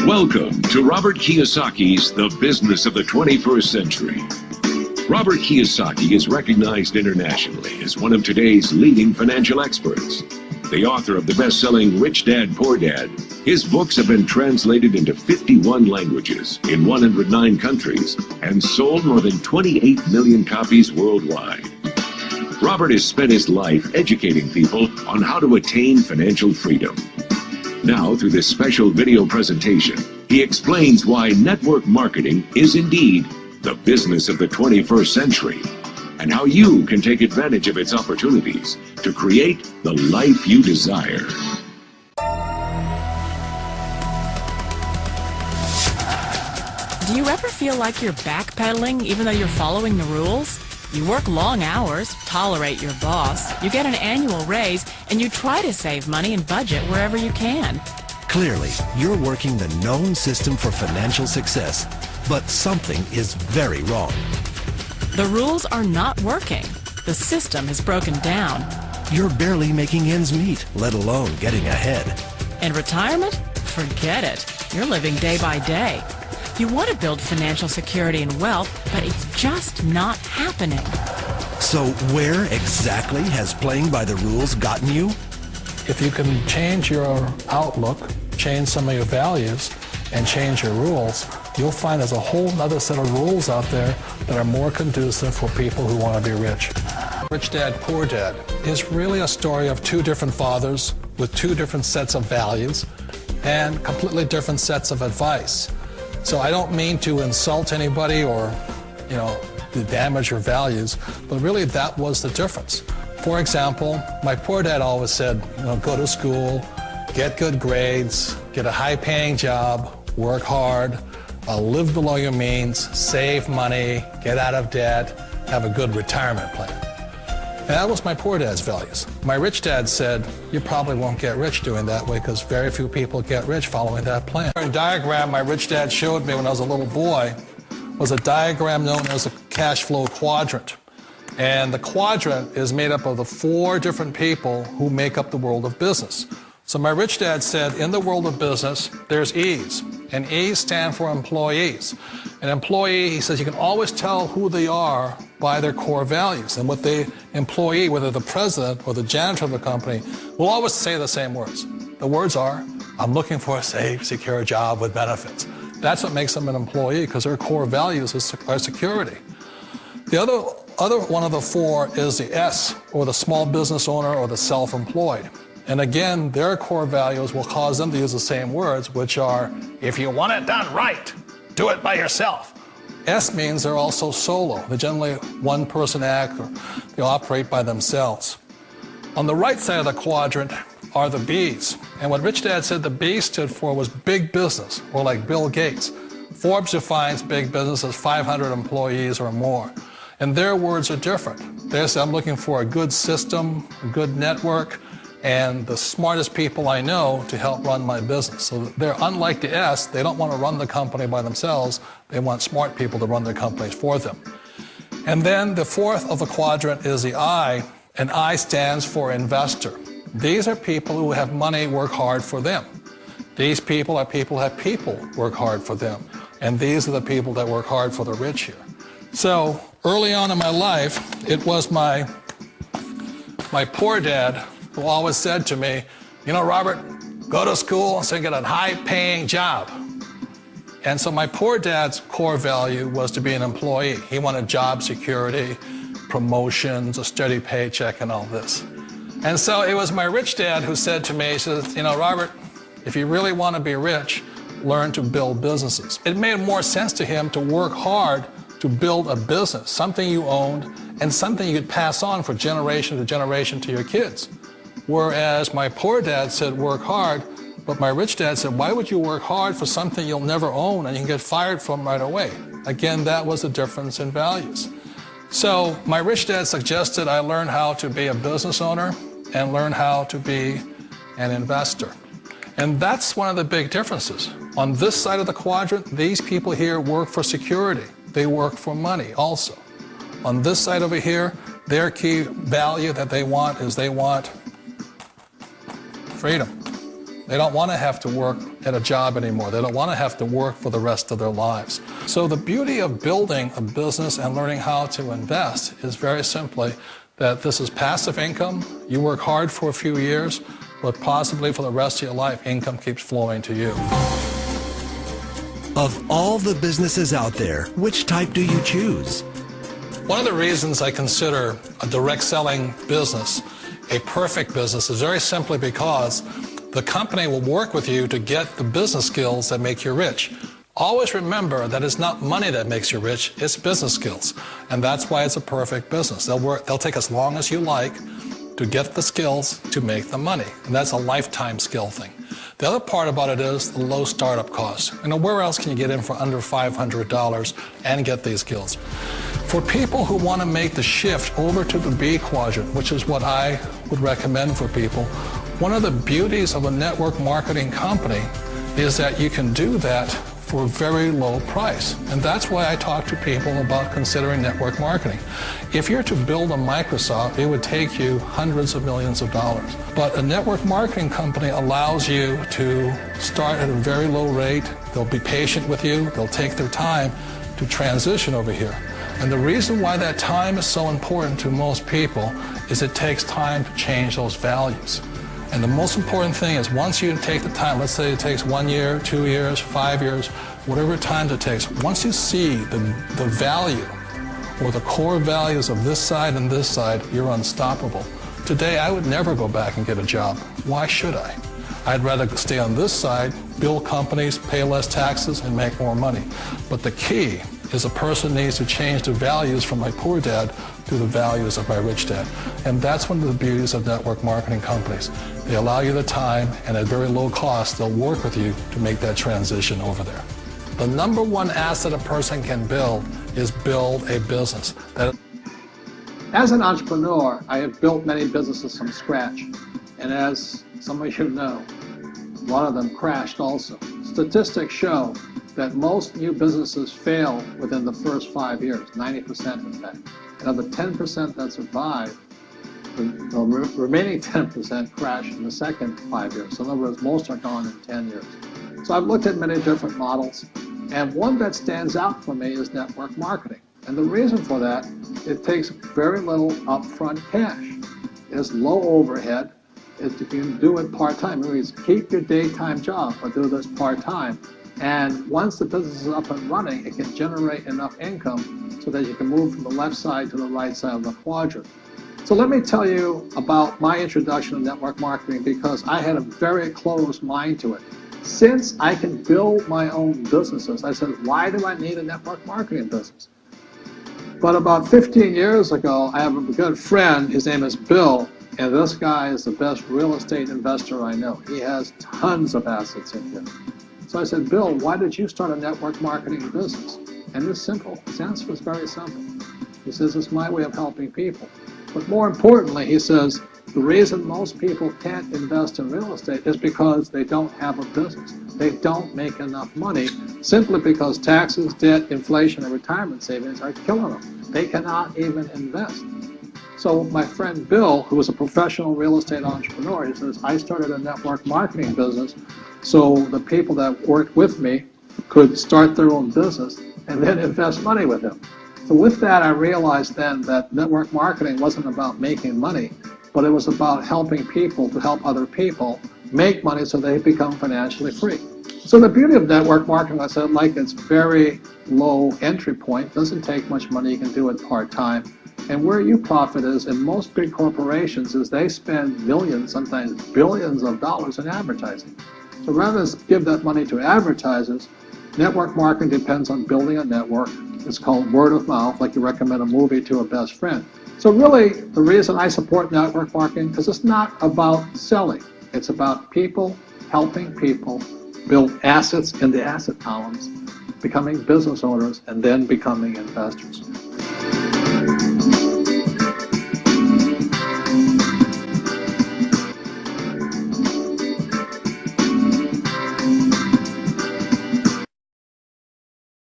Welcome to Robert Kiyosaki's The Business of the 21st Century. Robert Kiyosaki is recognized internationally as one of today's leading financial experts. The author of the best-selling Rich Dad, Poor Dad, his books have been translated into 51 languages in 109 countries and sold more than 28 million copies worldwide. Robert has spent his life educating people on how to attain financial freedom. Now, through this special video presentation, he explains why network marketing is indeed the business of the 21st century, and how you can take advantage of its opportunities to create the life you desire. Do you ever feel like you're backpedaling even though you're following the rules? You work long hours, tolerate your boss, you get an annual raise, and you try to save money and budget wherever you can. Clearly, you're working the known system for financial success, but something is very wrong. The rules are not working. The system has broken down. You're barely making ends meet, let alone getting ahead. And retirement? Forget it. You're living day by day. You want to build financial security and wealth, but it's just not happening. So where exactly has playing by the rules gotten you? If you can change your outlook, change some of your values, and change your rules, you'll find there's a whole other set of rules out there that are more conducive for people who want to be rich. Rich Dad, Poor Dad is really a story of two different fathers with two different sets of values and completely different sets of advice. So I don't mean to insult anybody or, to damage your values, but really that was the difference. For example, my poor dad always said, go to school, get good grades, get a high-paying job, work hard, live below your means, save money, get out of debt, have a good retirement plan. And that was my poor dad's values. My rich dad said, you probably won't get rich doing that way because very few people get rich following that plan. A diagram my rich dad showed me when I was a little boy was a diagram known as a cash flow quadrant. And the quadrant is made up of the four different people who make up the world of business. So my rich dad said, in the world of business, there's E's, and E's stand for employees. An employee, he says, you can always tell who they are by their core values. And what the employee, whether the president or the janitor of the company, will always say the same words. The words are, I'm looking for a safe, secure job with benefits. That's what makes them an employee, because their core values are security. The other one of the four is the S, or the small business owner or the self-employed. And again, their core values will cause them to use the same words, which are, if you want it done right, do it by yourself. S means they're also solo. They're generally one-person act, or they operate by themselves. On the right side of the quadrant are the B's. And what Rich Dad said the B stood for was big business, or like Bill Gates. Forbes defines big business as 500 employees or more. And their words are different. They say, I'm looking for a good system, a good network, and the smartest people I know to help run my business. So they're unlike the S, they don't want to run the company by themselves, they want smart people to run their companies for them. And then the fourth of the quadrant is the I, and I stands for investor. These are people who have money work hard for them. These people are people who have people work hard for them. And these are the people that work hard for the rich here. So early on in my life, it was my poor dad who always said to me, Robert, go to school so you get a high-paying job. And so my poor dad's core value was to be an employee. He wanted job security, promotions, a steady paycheck, and all this. And so it was my rich dad who said to me, he says, Robert, if you really want to be rich, learn to build businesses. It made more sense to him to work hard to build a business, something you owned, and something you could pass on for generation to generation to your kids. Whereas my poor dad said work hard, but my rich dad said, why would you work hard for something you'll never own and you can get fired from right away? Again, that was the difference in values. So my rich dad suggested I learn how to be a business owner and learn how to be an investor. And that's one of the big differences. On this side of the quadrant, these people here work for security. They work for money also. On this side over here, their key value that they want is they want freedom. They don't want to have to work at a job anymore. They don't want to have to work for the rest of their lives. So the beauty of building a business and learning how to invest is very simply that this is passive income. You work hard for a few years, but possibly for the rest of your life, income keeps flowing to you. Of all the businesses out there, which type do you choose? One of the reasons I consider a direct selling business a perfect business is very simply because the company will work with you to get the business skills that make you rich. Always remember that it's not money that makes you rich, it's business skills. And that's why it's a perfect business. They'll take as long as you like to get the skills to make the money. And that's a lifetime skill thing. The other part about it is the low startup cost. Where else can you get in for under $500 and get these skills? For people who want to make the shift over to the B quadrant, which is what I would recommend for people, one of the beauties of a network marketing company is that you can do that for a very low price. And that's why I talk to people about considering network marketing. If you're to build a Microsoft, it would take you hundreds of millions of dollars. But a network marketing company allows you to start at a very low rate. They'll be patient with you. They'll take their time to transition over here. And the reason why that time is so important to most people is it takes time to change those values. And the most important thing is once you take the time, let's say it takes 1 year, 2 years, 5 years, whatever time it takes, once you see the value or the core values of this side and this side, you're unstoppable. Today, I would never go back and get a job. Why should I? I'd rather stay on this side, build companies, pay less taxes, and make more money. But the key is a person needs to change the values from my poor dad to the values of my rich dad. And that's one of the beauties of network marketing companies. They allow you the time, and at very low cost, they'll work with you to make that transition over there. The number one asset a person can build is build a business. As an entrepreneur, I have built many businesses from scratch. And as some of you know, a lot of them crashed also. Statistics show that most new businesses fail within the first 5 years, 90% in fact. And of the 10% that survive, the remaining 10% crash in the second 5 years. So in other words, most are gone in 10 years. So I've looked at many different models, and one that stands out for me is network marketing. And the reason for that, it takes very little upfront cash. It's low overhead. You can do it part-time. It means keep your daytime job, but do this part-time. And once the business is up and running, it can generate enough income so that you can move from the left side to the right side of the quadrant. So let me tell you about my introduction to network marketing, because I had a very closed mind to it. Since I can build my own businesses, I said, why do I need a network marketing business? But about 15 years ago, I have a good friend, his name is Bill, and this guy is the best real estate investor I know. He has tons of assets in here. So I said, Bill, why did you start a network marketing business? And it's simple. His answer was very simple. He says, it's my way of helping people. But more importantly, he says, the reason most people can't invest in real estate is because they don't have a business. They don't make enough money simply because taxes, debt, inflation, and retirement savings are killing them. They cannot even invest. So my friend Bill, who is a professional real estate entrepreneur, he says, I started a network marketing business so the people that worked with me could start their own business and then invest money with him. So with that, I realized then that network marketing wasn't about making money, but it was about helping people to help other people make money so they become financially free. So the beauty of network marketing, I said, like it's very low entry point, doesn't take much money, you can do it part-time. And where you profit is in most big corporations is they spend millions, sometimes billions of dollars in advertising. So rather than give that money to advertisers, network marketing depends on building a network. It's called word of mouth, like you recommend a movie to a best friend. So really, the reason I support network marketing, because it's not about selling. It's about people helping people build assets in the asset columns, becoming business owners, and then becoming investors.